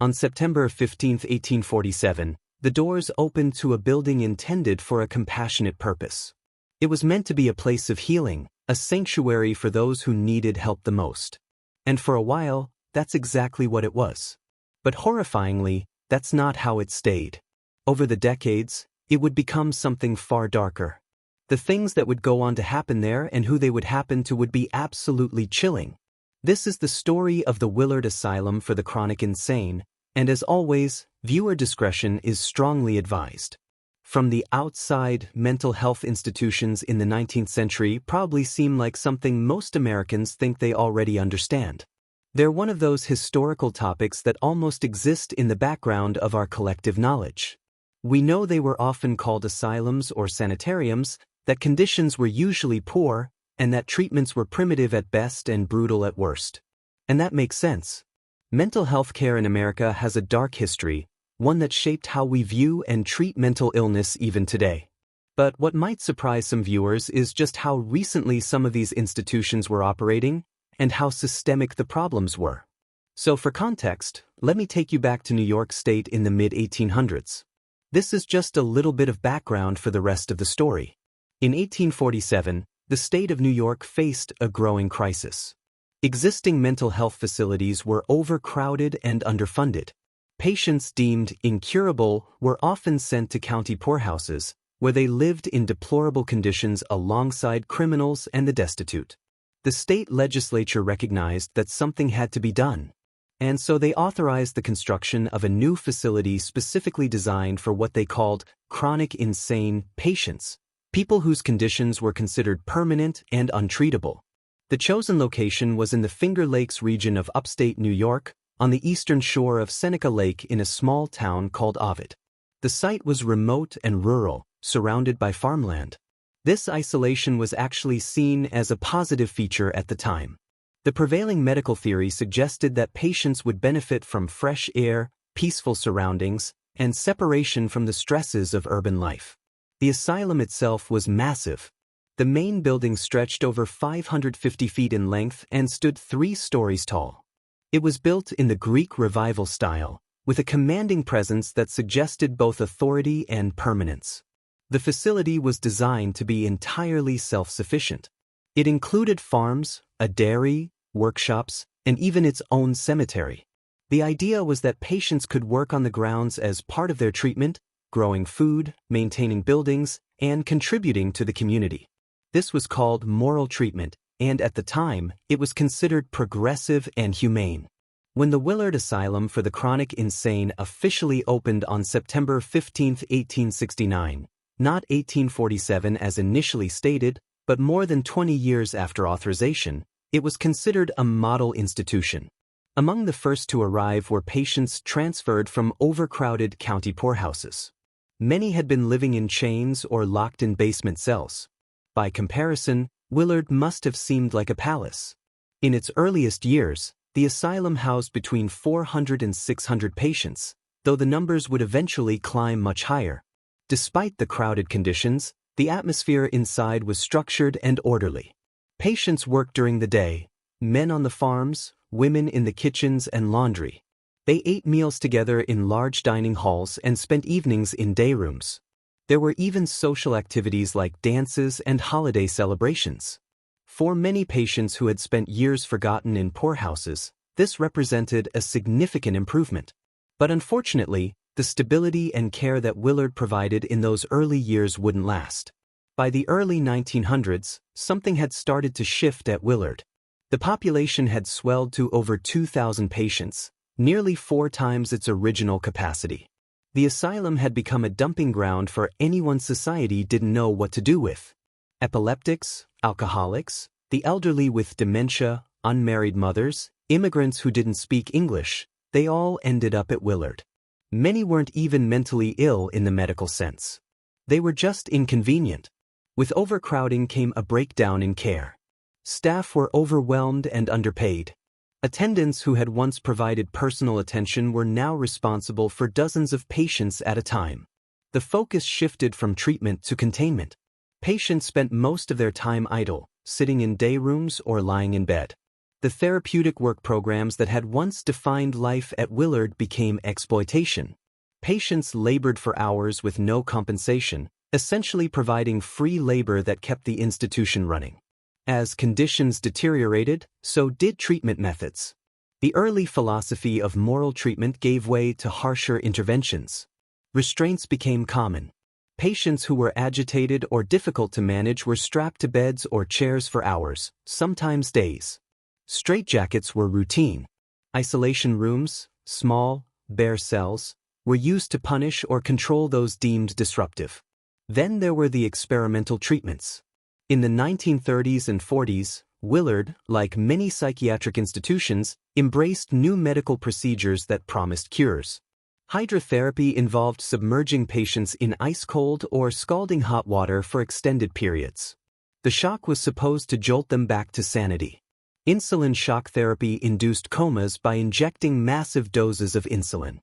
On September 15, 1847, the doors opened to a building intended for a compassionate purpose. It was meant to be a place of healing, a sanctuary for those who needed help the most. And for a while, that's exactly what it was. But horrifyingly, that's not how it stayed. Over the decades, it would become something far darker. The things that would go on to happen there and who they would happen to would be absolutely chilling. This is the story of the Willard Asylum for the chronic insane, and as always, viewer discretion is strongly advised. From the outside, mental health institutions in the 19th century probably seem like something most Americans think they already understand. They're one of those historical topics that almost exist in the background of our collective knowledge. We know they were often called asylums or sanitariums, that conditions were usually poor, and that treatments were primitive at best and brutal at worst. And that makes sense. Mental health care in America has a dark history, one that shaped how we view and treat mental illness even today. But what might surprise some viewers is just how recently some of these institutions were operating, and how systemic the problems were. So for context, let me take you back to New York State in the mid-1800s. This is just a little bit of background for the rest of the story. In 1847, the state of New York faced a growing crisis. Existing mental health facilities were overcrowded and underfunded. Patients deemed incurable were often sent to county poorhouses, where they lived in deplorable conditions alongside criminals and the destitute. The state legislature recognized that something had to be done, and so they authorized the construction of a new facility specifically designed for what they called chronic insane patients, people whose conditions were considered permanent and untreatable. The chosen location was in the Finger Lakes region of upstate New York, on the eastern shore of Seneca Lake in a small town called Ovid. The site was remote and rural, surrounded by farmland. This isolation was actually seen as a positive feature at the time. The prevailing medical theory suggested that patients would benefit from fresh air, peaceful surroundings, and separation from the stresses of urban life. The asylum itself was massive. The main building stretched over 550 feet in length and stood 3 stories tall. It was built in the Greek Revival style, with a commanding presence that suggested both authority and permanence. The facility was designed to be entirely self-sufficient. It included farms, a dairy, workshops, and even its own cemetery. The idea was that patients could work on the grounds as part of their treatment, growing food, maintaining buildings, and contributing to the community. This was called moral treatment, and at the time, it was considered progressive and humane. When the Willard Asylum for the chronic insane officially opened on September 15, 1869, not 1847 as initially stated, but more than 20 years after authorization, it was considered a model institution. Among the first to arrive were patients transferred from overcrowded county poorhouses. Many had been living in chains or locked in basement cells. By comparison, Willard must have seemed like a palace. In its earliest years, the asylum housed between 400 and 600 patients, though the numbers would eventually climb much higher. Despite the crowded conditions, the atmosphere inside was structured and orderly. Patients worked during the day, men on the farms, women in the kitchens and laundry. They ate meals together in large dining halls and spent evenings in day rooms. There were even social activities like dances and holiday celebrations. For many patients who had spent years forgotten in poorhouses, this represented a significant improvement. But unfortunately, the stability and care that Willard provided in those early years wouldn't last. By the early 1900s, something had started to shift at Willard. The population had swelled to over 2,000 patients, nearly 4 times its original capacity. The asylum had become a dumping ground for anyone society didn't know what to do with. Epileptics, alcoholics, the elderly with dementia, unmarried mothers, immigrants who didn't speak English, they all ended up at Willard. Many weren't even mentally ill in the medical sense. They were just inconvenient. With overcrowding came a breakdown in care. Staff were overwhelmed and underpaid. Attendants who had once provided personal attention were now responsible for dozens of patients at a time. The focus shifted from treatment to containment. Patients spent most of their time idle, sitting in day rooms or lying in bed. The therapeutic work programs that had once defined life at Willard became exploitation. Patients labored for hours with no compensation, essentially providing free labor that kept the institution running. As conditions deteriorated, so did treatment methods. The early philosophy of moral treatment gave way to harsher interventions. Restraints became common. Patients who were agitated or difficult to manage were strapped to beds or chairs for hours, sometimes days. Straitjackets were routine. Isolation rooms, small, bare cells, were used to punish or control those deemed disruptive. Then there were the experimental treatments. In the 1930s and 40s, Willard, like many psychiatric institutions, embraced new medical procedures that promised cures. Hydrotherapy involved submerging patients in ice-cold or scalding hot water for extended periods. The shock was supposed to jolt them back to sanity. Insulin shock therapy induced comas by injecting massive doses of insulin.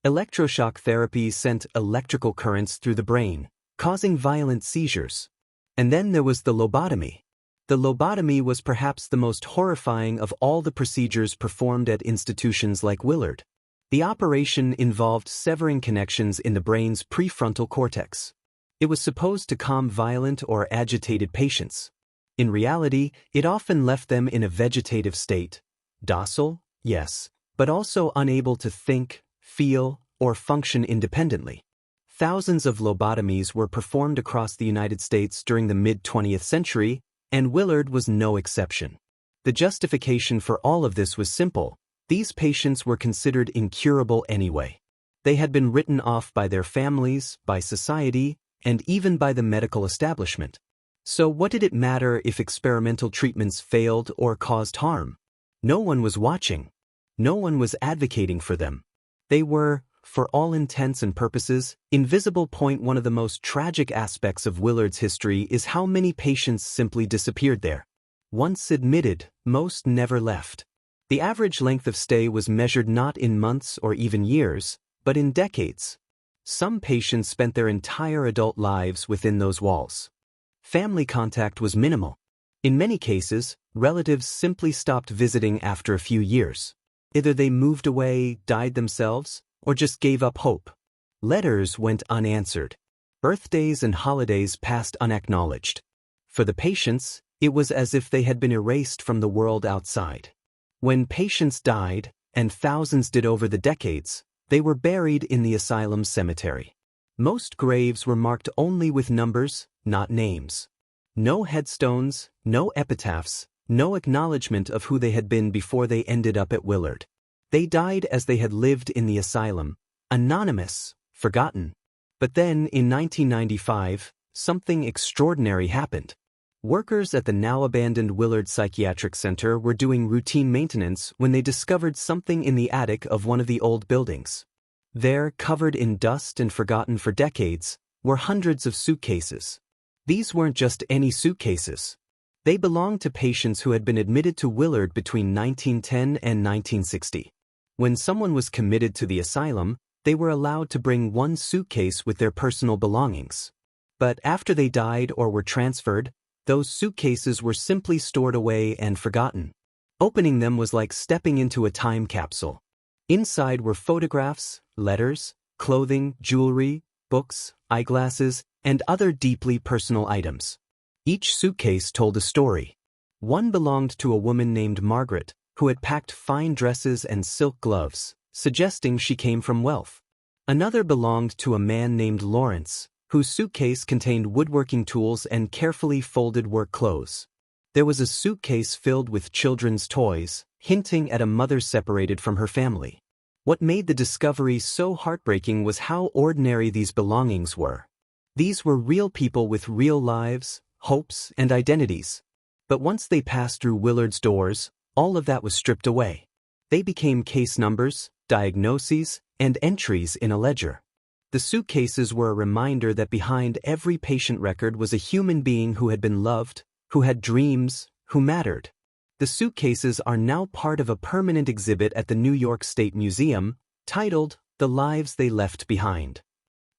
Electroshock therapy sent electrical currents through the brain, causing violent seizures. And then there was the lobotomy. The lobotomy was perhaps the most horrifying of all the procedures performed at institutions like Willard. The operation involved severing connections in the brain's prefrontal cortex. It was supposed to calm violent or agitated patients. In reality, it often left them in a vegetative state. Docile, yes, but also unable to think, feel, or function independently. Thousands of lobotomies were performed across the United States during the mid-20th century, and Willard was no exception. The justification for all of this was simple. These patients were considered incurable anyway. They had been written off by their families, by society, and even by the medical establishment. So what did it matter if experimental treatments failed or caused harm? No one was watching. No one was advocating for them. They were, for all intents and purposes, invisible. One of the most tragic aspects of Willard's history is how many patients simply disappeared there. Once admitted, most never left. The average length of stay was measured not in months or even years, but in decades. Some patients spent their entire adult lives within those walls. Family contact was minimal. In many cases, relatives simply stopped visiting after a few years. Either they moved away, died themselves, or just gave up hope. Letters went unanswered. Birthdays and holidays passed unacknowledged. For the patients, it was as if they had been erased from the world outside. When patients died, and thousands did over the decades, they were buried in the asylum cemetery. Most graves were marked only with numbers, not names. No headstones, no epitaphs, no acknowledgement of who they had been before they ended up at Willard. They died as they had lived in the asylum, anonymous, forgotten. But then, in 1995, something extraordinary happened. Workers at the now-abandoned Willard Psychiatric Center were doing routine maintenance when they discovered something in the attic of one of the old buildings. There, covered in dust and forgotten for decades, were hundreds of suitcases. These weren't just any suitcases. They belonged to patients who had been admitted to Willard between 1910 and 1960. When someone was committed to the asylum, they were allowed to bring one suitcase with their personal belongings. But after they died or were transferred, those suitcases were simply stored away and forgotten. Opening them was like stepping into a time capsule. Inside were photographs, letters, clothing, jewelry, books, eyeglasses, and other deeply personal items. Each suitcase told a story. One belonged to a woman named Margaret, who had packed fine dresses and silk gloves, suggesting she came from wealth. Another belonged to a man named Lawrence, whose suitcase contained woodworking tools and carefully folded work clothes. There was a suitcase filled with children's toys, hinting at a mother separated from her family. What made the discovery so heartbreaking was how ordinary these belongings were. These were real people with real lives, hopes, and identities. But once they passed through Willard's doors, all of that was stripped away. They became case numbers, diagnoses, and entries in a ledger. The suitcases were a reminder that behind every patient record was a human being who had been loved, who had dreams, who mattered. The suitcases are now part of a permanent exhibit at the New York State Museum, titled The Lives They Left Behind.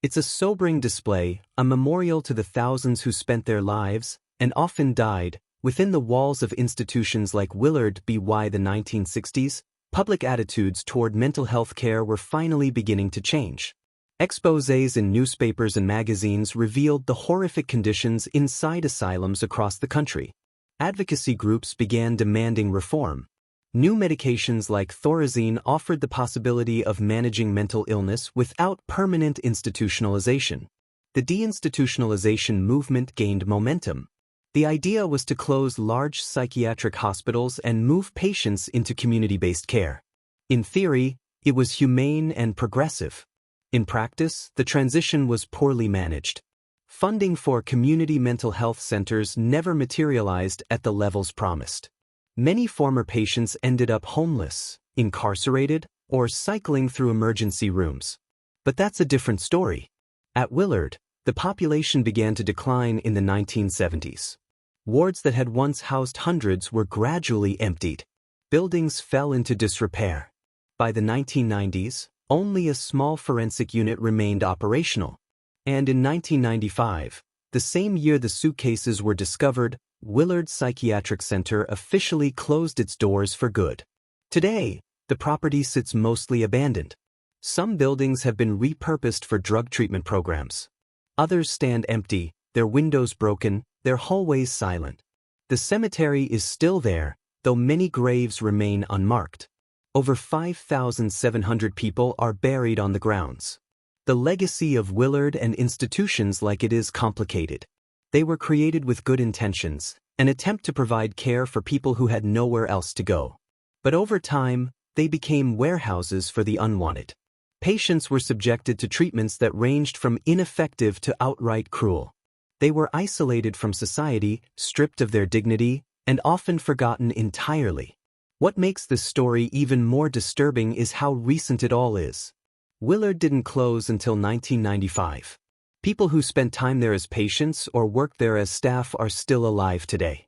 It's a sobering display, a memorial to the thousands who spent their lives, and often died, Within the walls of institutions like Willard by the 1960s, public attitudes toward mental health care were finally beginning to change. Exposés in newspapers and magazines revealed the horrific conditions inside asylums across the country. Advocacy groups began demanding reform. New medications like Thorazine offered the possibility of managing mental illness without permanent institutionalization. The deinstitutionalization movement gained momentum. The idea was to close large psychiatric hospitals and move patients into community-based care. In theory, it was humane and progressive. In practice, the transition was poorly managed. Funding for community mental health centers never materialized at the levels promised. Many former patients ended up homeless, incarcerated, or cycling through emergency rooms. But that's a different story. At Willard, the population began to decline in the 1970s. Wards that had once housed hundreds were gradually emptied. Buildings fell into disrepair. By the 1990s, only a small forensic unit remained operational. And in 1995, the same year the suitcases were discovered, Willard Psychiatric Center officially closed its doors for good. Today, the property sits mostly abandoned. Some buildings have been repurposed for drug treatment programs. Others stand empty, their windows broken, their hallways silent. The cemetery is still there, though many graves remain unmarked. Over 5,700 people are buried on the grounds. The legacy of Willard and institutions like it is complicated. They were created with good intentions, an attempt to provide care for people who had nowhere else to go. But over time, they became warehouses for the unwanted. Patients were subjected to treatments that ranged from ineffective to outright cruel. They were isolated from society, stripped of their dignity, and often forgotten entirely. What makes this story even more disturbing is how recent it all is. Willard didn't close until 1995. People who spent time there as patients or worked there as staff are still alive today.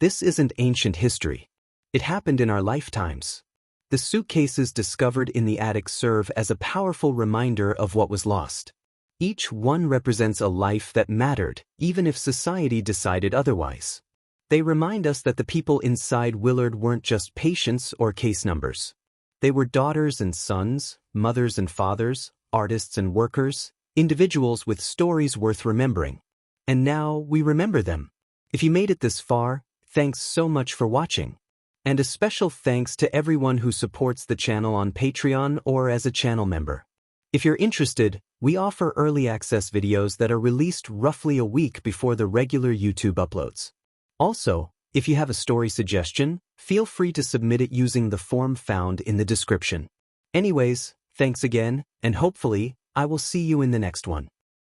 This isn't ancient history. It happened in our lifetimes. The suitcases discovered in the attic serve as a powerful reminder of what was lost. Each one represents a life that mattered, even if society decided otherwise. They remind us that the people inside Willard weren't just patients or case numbers. They were daughters and sons, mothers and fathers, artists and workers, individuals with stories worth remembering. And now we remember them. If you made it this far, thanks so much for watching. And a special thanks to everyone who supports the channel on Patreon or as a channel member. If you're interested, we offer early access videos that are released roughly a week before the regular YouTube uploads. Also, if you have a story suggestion, feel free to submit it using the form found in the description. Anyways, thanks again, and hopefully, I will see you in the next one.